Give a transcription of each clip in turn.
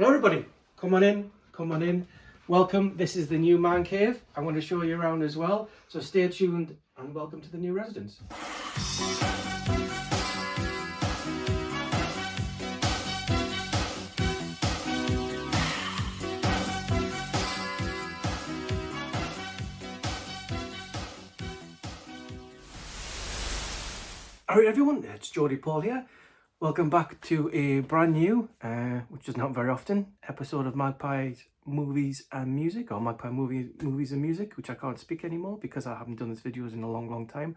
Hello everybody, come on in, welcome. This is the new man cave. I'm going to show you around as well, so stay tuned and welcome to the new residence. Alright everyone, it's Geordie Paul here. Welcome back to a brand new, which is not very often, episode of Magpie's Movies and Music, or Magpie Movies and Music, which I can't speak anymore because I haven't done this videos in a long time.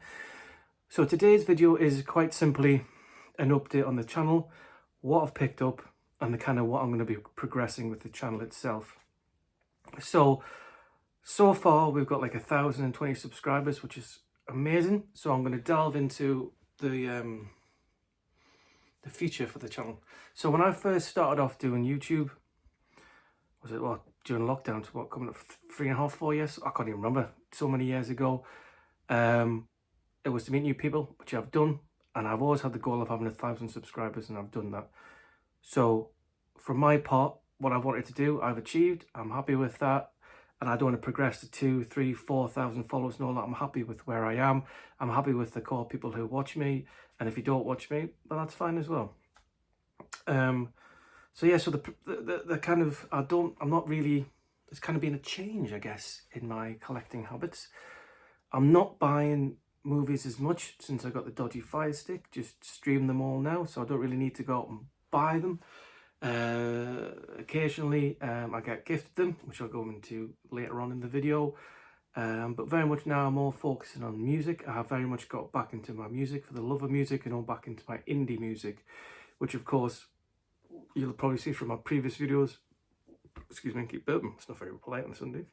So today's video is quite simply an update on the channel, what I've picked up, and the kind of what I'm going to be progressing with the channel itself. So far we've got like 1,020 subscribers, which is amazing. So I'm going to delve into the future for the channel. So when I first started off doing YouTube, was it during lockdown, so coming up 3.5, 4 years, I can't even remember, so many years ago. It was to meet new people, which I've done, and I've always had the goal of having 1,000 subscribers, and I've done that. So for my part, what I wanted to do, I've achieved. I'm happy with that, and I don't want to progress to 2,000, 3,000, 4,000 followers and all that. I'm happy with where I am. I'm happy with the core people who watch me, and if you don't watch me, well, that's fine as well. So yeah, so the kind of, I'm not really, there's kind of been a change, I guess, in my collecting habits. I'm not buying movies as much since I got the dodgy Fire Stick, just stream them all now, so I don't really need to go out and buy them. Occasionally I get gifted them, which I'll go into later on in the video, but very much now I'm more focusing on music. I have very much got back into my music for the love of music, and all back into my indie music, which of course you'll probably see from my previous videos. Excuse me, keep burping, it's not very polite on a Sunday.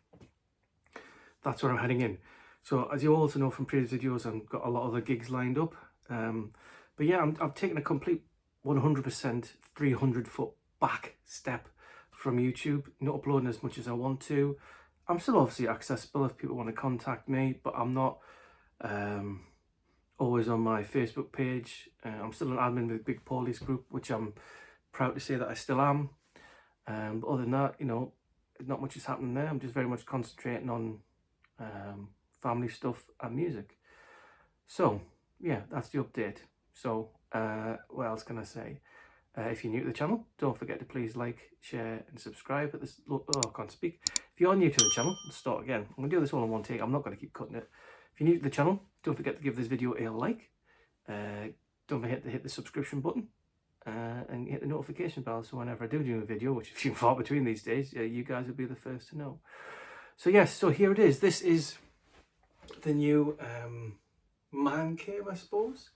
That's where I'm heading in. So as you also know from previous videos, I've got a lot of other gigs lined up, but yeah, I've taken a complete 100% 300-foot back step from YouTube, not uploading as much as I want to. I'm still obviously accessible if people want to contact me, but I'm not always on my Facebook page. I'm still an admin with Big Paulie's group, which I'm proud to say that I still am. But other than that, you know, not much is happening there. I'm just very much concentrating on family stuff and music. So yeah, that's the update. So what else can I say? If you're new to the channel, don't forget to please like, share and subscribe at this. Oh, I can't speak. If you're new to the channel, let's start again. I'm going to do this all in one take. I'm not going to keep cutting it. If you're new to the channel, don't forget to give this video a like. Don't forget to hit the subscription button and hit the notification bell, so whenever I do a video, which is few and far between these days, you guys will be the first to know. So yes, so here it is. This is the new man cave, I suppose.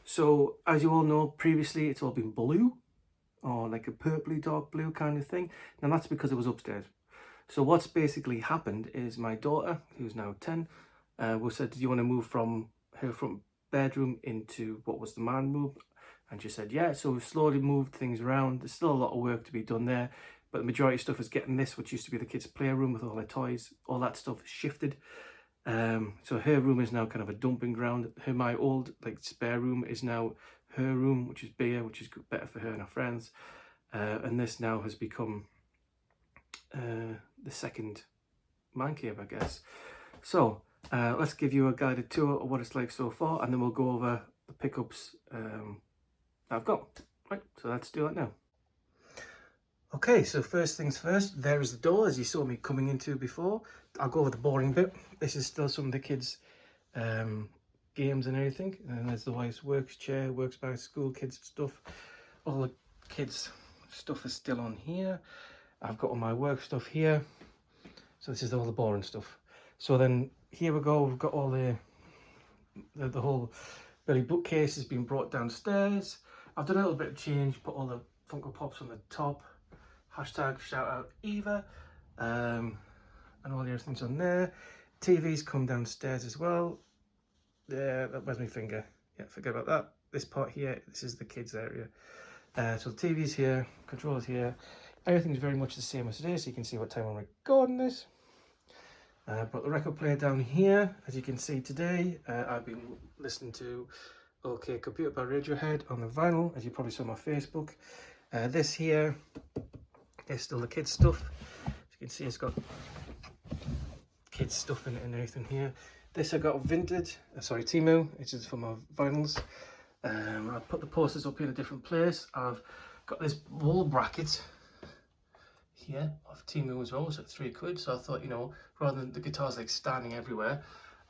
So as you all know, previously it's all been blue, or like a purpley dark blue kind of thing, and that's because it was upstairs. So what's basically happened is my daughter, who's now 10, was said, do you want to move from her front bedroom into what was the man room? And she said yeah. So we've slowly moved things around. There's still a lot of work to be done there, but the majority of stuff is getting this, which used to be the kids' playroom with all their toys, all that stuff shifted. So her room is now kind of a dumping ground. My old like spare room is now her room, which is bigger, which is better for her and her friends. And this now has become the second man cave, I guess. So let's give you a guided tour of what it's like so far, and then we'll go over the pickups I've got. Right, so let's do that now. Okay, so first things first, there is the door, as you saw me coming into before. I'll go over the boring bit. This is still some of the kids' games and everything. And there's the wife's works chair, works by school kids stuff. All the kids' stuff is still on here. I've got all my work stuff here. So this is all the boring stuff. So then here we go, we've got all the whole Billy bookcase has been brought downstairs. I've done a little bit of change, put all the Funko Pops on the top. Hashtag shout out Eva, and all the other things on there. TV's come downstairs as well. There, where's my finger? Yeah, forget about that. This part here, this is the kids area. So the TV's here, controllers here. Everything's very much the same as it is. So you can see what time I'm recording this. Put the record player down here. As you can see today, I've been listening to OK Computer by Radiohead on the vinyl, as you probably saw on my Facebook. This here is still the kids stuff. As you can see, it's got kids stuff in it and everything here. This I got vintage, sorry, Temu, which is for my vinyls. I put the posters up here in a different place. I've got this wall bracket here of Temu as well, so it's £3. So I thought, you know, rather than the guitars like standing everywhere,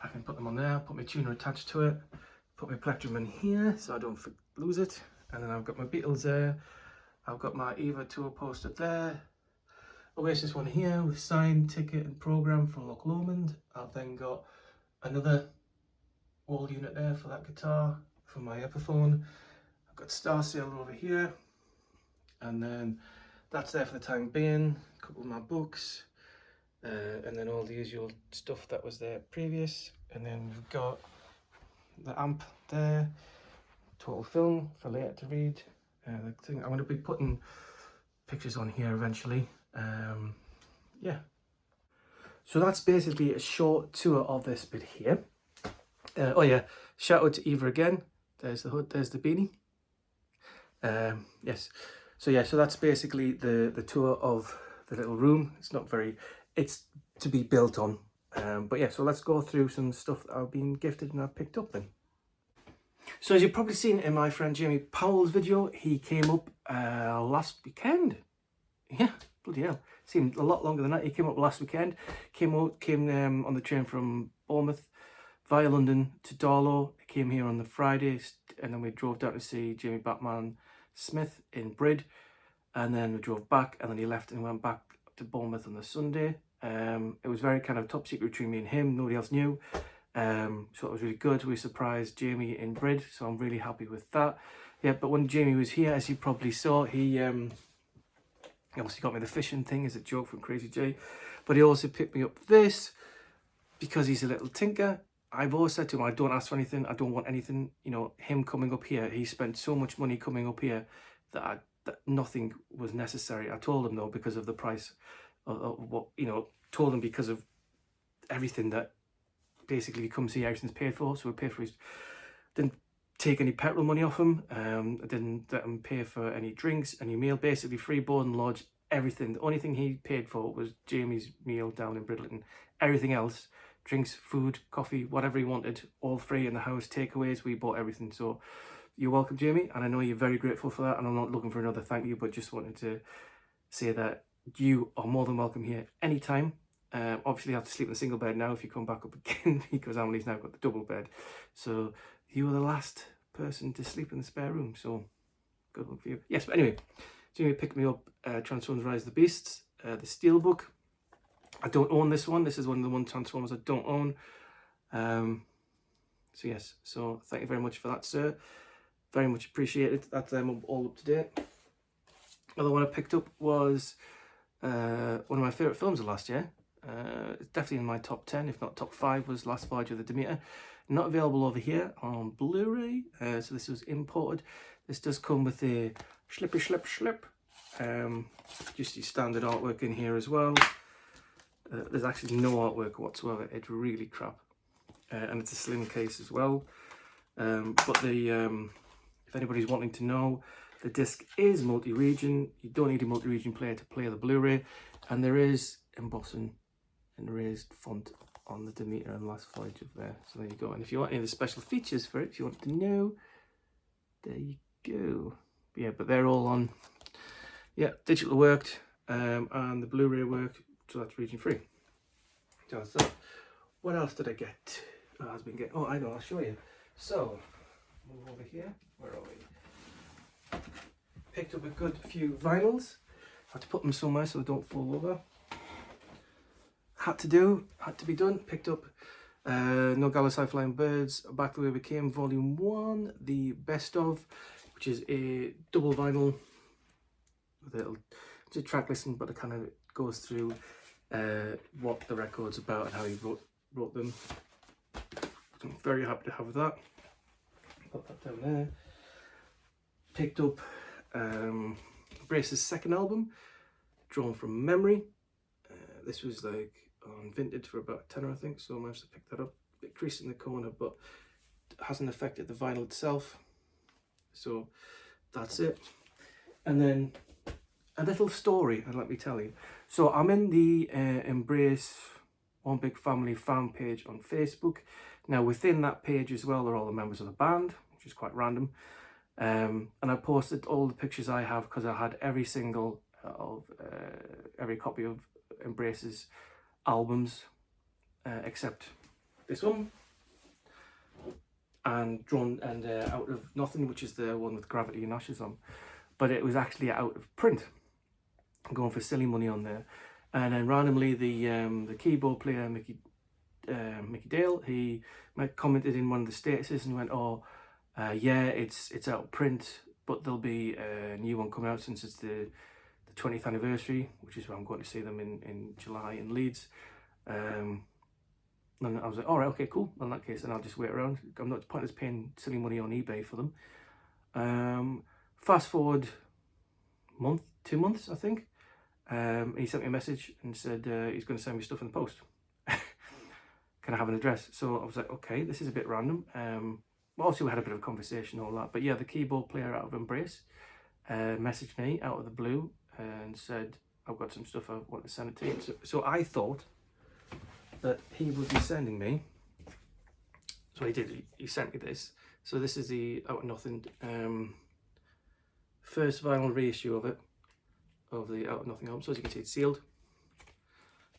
I can put them on there, put my tuner attached to it, put my plectrum in here so I don't lose it. And then I've got my Beatles there. I've got my Eva tour poster there. Oasis one here with signed ticket and program from Loch Lomond. I've then got another wall unit there for that guitar, for my Epiphone. I've got Star Sailor over here, and then that's there for the time being. A couple of my books, and then all the usual stuff that was there previous. And then we've got the amp there, Total Film for later to read. The thing I'm going to be putting pictures on here eventually. Yeah. So that's basically a short tour of this bit here. Oh yeah, shout out to Eva again. There's the hood, there's the beanie. Yes. So yeah, so that's basically the tour of the little room. It's to be built on. But yeah, so let's go through some stuff that I've been gifted and I've picked up then. So as you've probably seen in my friend Jamie Powell's video, he came up last weekend. Yeah, bloody hell. Seemed a lot longer than that. He came up last weekend. Came on the train from Bournemouth via London to Darlow. He came here on the Friday, and then we drove down to see Jamie Batman Smith in Brid, and then we drove back, and then he left and went back to Bournemouth on the Sunday. It was very kind of top secret between me and him. Nobody else knew. So it was really good. We surprised Jamie in Brid, so I'm really happy with that. Yeah, but when Jamie was here, as you probably saw, he obviously got me the fishing thing as a joke from Crazy J, but he also picked me up this because he's a little tinker. I've always said to him, I don't ask for anything, I don't want anything. You know, him coming up here, he spent so much money coming up here that nothing was necessary. I told him though, because of the price of what, you know, told him because of everything that basically he comes here, everything's paid for. So we paid for his, didn't take any petrol money off him. I didn't let him pay for any drinks, any meal, basically free board and lodge, everything. The only thing he paid for was Jamie's meal down in Bridleton. Everything else, drinks, food, coffee, whatever he wanted, all free in the house, takeaways, we bought everything. So you're welcome, Jamie, and I know you're very grateful for that, and I'm not looking for another thank you, but just wanted to say that you are more than welcome here anytime. Obviously you have to sleep in a single bed now if you come back up again, because Emily's now got the double bed. So you were the last person to sleep in the spare room, so good luck for you. Yes, but anyway, Jamie picked me up Transformers Rise of the Beasts, the Steelbook. I don't own this one. This is one of the one Transformers I don't own. So yes, so thank you very much for that, sir. Very much appreciated. That's them all up to date. Other one I picked up was one of my favourite films of last year. It's definitely in my top 10, if not top 5, was Last Voyage of the Demeter. Not available over here on Blu-ray, so this was imported. This does come with a slippy slip. Just the standard artwork in here as well. There's actually no artwork whatsoever. It's really crap, and it's a slim case as well. But if anybody's wanting to know, the disc is multi-region. You don't need a multi-region player to play the Blu-ray, and there is embossing and raised font on the Demeter and Last Voyage of there. So there you go. And if you want any of the special features for it, if you want to know, there you go. Yeah, but they're all on, yeah, digital worked, and the Blu-ray worked, so that's region free. So what else did I get? Oh, I know, I'll show you. So move over here. Where are we? Picked up a good few vinyls. Had to put them somewhere so they don't fall over. Had to be done. Picked up No Gallus High Flying Birds, Back the Way We Came, Volume 1, the best of, which is a double vinyl with it's a track listing, but it kind of goes through what the record's about and how he wrote them. So I'm very happy to have that. Put that down there. Picked up Brace's second album, Drawn from Memory. This was like on Vintage for about £10, I think, so I managed to pick that up. A bit creased in the corner, but it hasn't affected the vinyl itself, so that's it. And then a little story, and let me tell you. So I'm in the Embrace One Big Family fan page on Facebook. Now within that page as well are all the members of the band, which is quite random. And I posted all the pictures I have because I had every single of every copy of Embrace's albums except this one, and Drawn and Out of Nothing, which is the one with Gravity and Ashes on, but it was actually out of print. I'm going for silly money on there. And then randomly the keyboard player Mickey Dale, he commented in one of the statuses and went, "Oh, yeah, it's out of print, but there'll be a new one coming out since it's the 20th anniversary, which is where I'm going to see them in July in Leeds." And I was like, all right, okay, cool. In that case, then I'll just wait around. I'm not pointless paying silly money on eBay for them. Fast forward month, 2 months, I think. He sent me a message and said he's going to send me stuff in the post. Can I have an address? So I was like, okay, this is a bit random. Also, we had a bit of a conversation, all that. But yeah, the keyboard player out of Embrace messaged me out of the blue and said, I've got some stuff I want to send it to you. So I thought that he would be sending me. So he did. He sent me this. So this is the Out of Nothing first vinyl reissue of it, of the Out of Nothing album. So as you can see, it's sealed.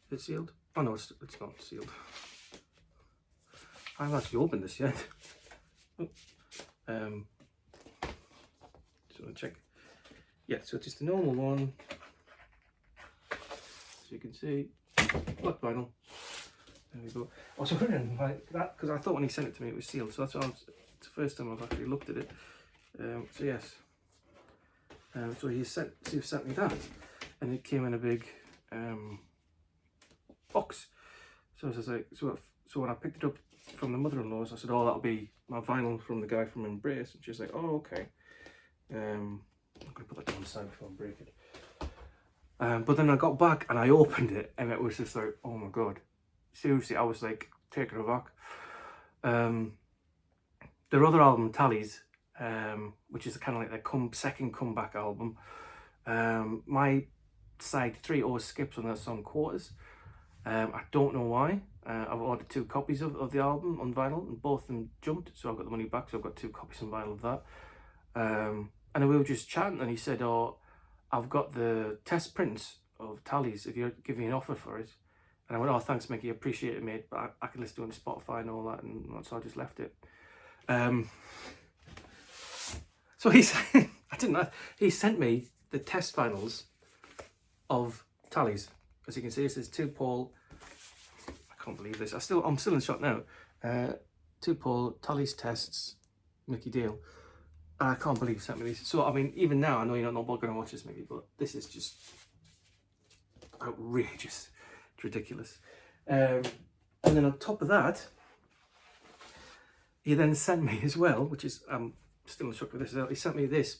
Is it sealed? Oh no, it's not sealed. I haven't actually opened this yet. So check. Yeah, so it's just a normal one. So you can see, black vinyl. There we go. I was wondering like that because I thought when he sent it to me it was sealed. So that's why it's the first time I've actually looked at it. So yes. So he sent me that, and it came in a big box. So I was like, so when I picked it up from the mother-in-law's, I said, "Oh, that'll be my vinyl from the guy from Embrace," and she's like, "Oh, okay." I'm gonna put that to one side before I break it. But then I got back and I opened it, and it was just like, oh my god, seriously, I was like taken aback. Their other album, Tallies, which is kind of like their second comeback album. My side 3 always skips on that song Quarters. I don't know why. I've ordered 2 copies of the album on vinyl, and both of them jumped, so I've got the money back. So I've got 2 copies on vinyl of that. And then we were just chatting, and he said, "Oh, I've got the test prints of Tallies if you give me an offer for it." And I went, "Oh, thanks, Mickey, appreciate it, mate, but I can listen to it on Spotify and all that," and so I just left it. So he said, he sent me the test vinyls of Tallies. As you can see, it says To Paul. I can't believe this. I'm still in shock now. To Paul, Tallies tests, Mickey Dale. And I can't believe he sent me these. So I mean, even now I know you're not going to watch this, Mickey, but this is just outrageous. It's ridiculous. And then on top of that, he then sent me as well, which is I'm still in shock with this. He sent me this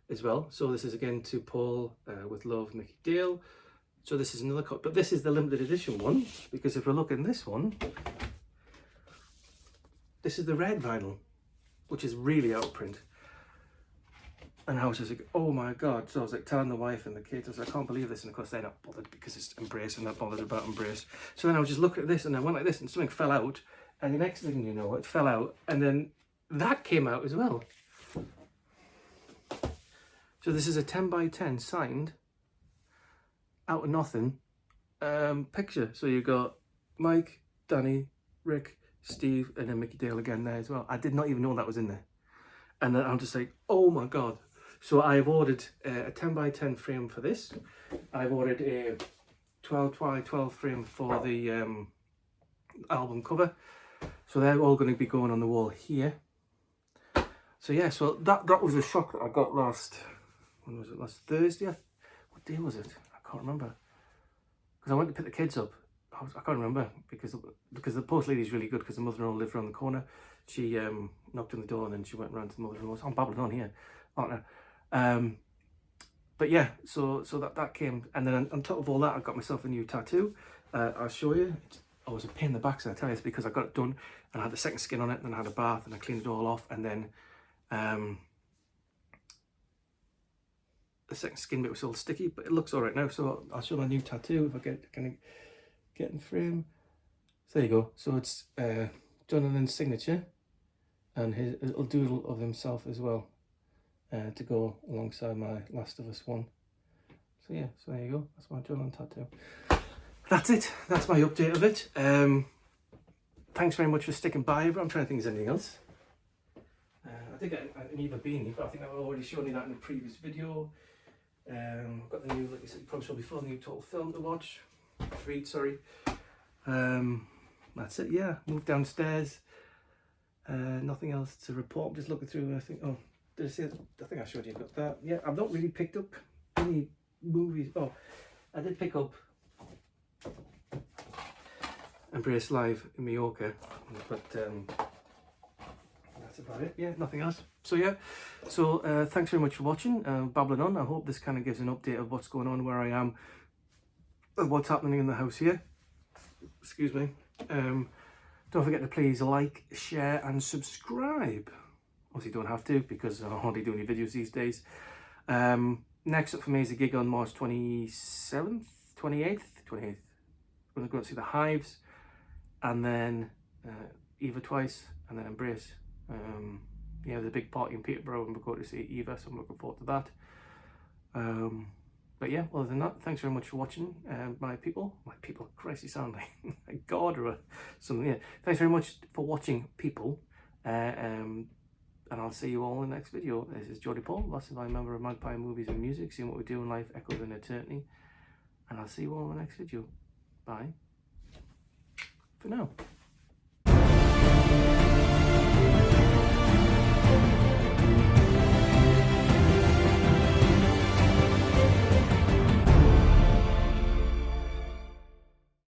as well. So this is again To Paul with Love, Mickey Dale. So this is another cut, but this is the limited edition one, because if we look in this one, this is the red vinyl, which is really out of print. And I was just like, oh my god. So I was like telling the wife and the kids, I was like, I can't believe this. And of course they're not bothered because it's Embrace and not bothered about Embrace. So then I was just looking at this and I went like this and something fell out. And the next thing you know, it fell out. And then that came out as well. So this is a 10 by 10 signed Out of Nothing picture. So you've got Mike, Danny, Rick, Steve, and then Mickey Dale again there as well. I did not even know that was in there. And then I'm just like, oh my god. So I've ordered a 10 by 10 frame for this. I've ordered a 12 by 12 frame for the album cover. So they're all going to be going on the wall here. So yeah, so that was a shock that I got when was it, last Thursday? What day was it? I can't remember. Because I went to pick the kids up. I can't remember because the post lady's really good because the mother-in-law lived around the corner. She knocked on the door and then she went round to the mother-in-law. I'm babbling on here, aren't I? But yeah, so that came, and then on top of all that, I got myself a new tattoo. I'll show you. I was a pain in the backside, I tell you. It's because I got it done and I had the second skin on it, and then I had a bath and I cleaned it all off, and then the second skin bit was all sticky, but it looks all right now. So I'll show my new tattoo if I get in frame. So there you go. So it's Jonathan's signature and his little doodle of himself as well, to go alongside my Last of Us one. So yeah, so there you go. That's my Jonathan tattoo. That's it. That's my update of it. Thanks very much for sticking by, but I'm trying to think of anything else. I did get an Eva beanie, but I think I've already shown you that in the previous video. I've got the new, like I said, probably saw before, the new Total Film to watch. Read, sorry. That's it, yeah. Moved downstairs. Nothing else to report. I'm just looking through and I think, oh, did I say that? I think I showed you about that. Yeah, I've not really picked up any movies. Oh, I did pick up Embrace Live in Mallorca, but that's about it. Yeah, nothing else. So yeah, so thanks very much for watching, babbling on. I hope this kind of gives an update of what's going on, where I am, and what's happening in the house here. Excuse me. Don't forget to please like, share and subscribe. Obviously you don't have to, because I hardly do any videos these days. Next up for me is a gig on March 28th. I'm going to go and see the Hives, and then Eva twice, and then Embrace. Yeah, there's a big party in Peterborough and we're going to see Eva, so I'm looking forward to that. But yeah, other than that, thanks very much for watching, my people, Christ, you sound like a god or something. Yeah, thanks very much for watching, people, and I'll see you all in the next video. This is Jody Paul, last surviving member of Magpie Movies and Music, seeing what we do in life echoes in eternity, and I'll see you all in the next video. Bye for now.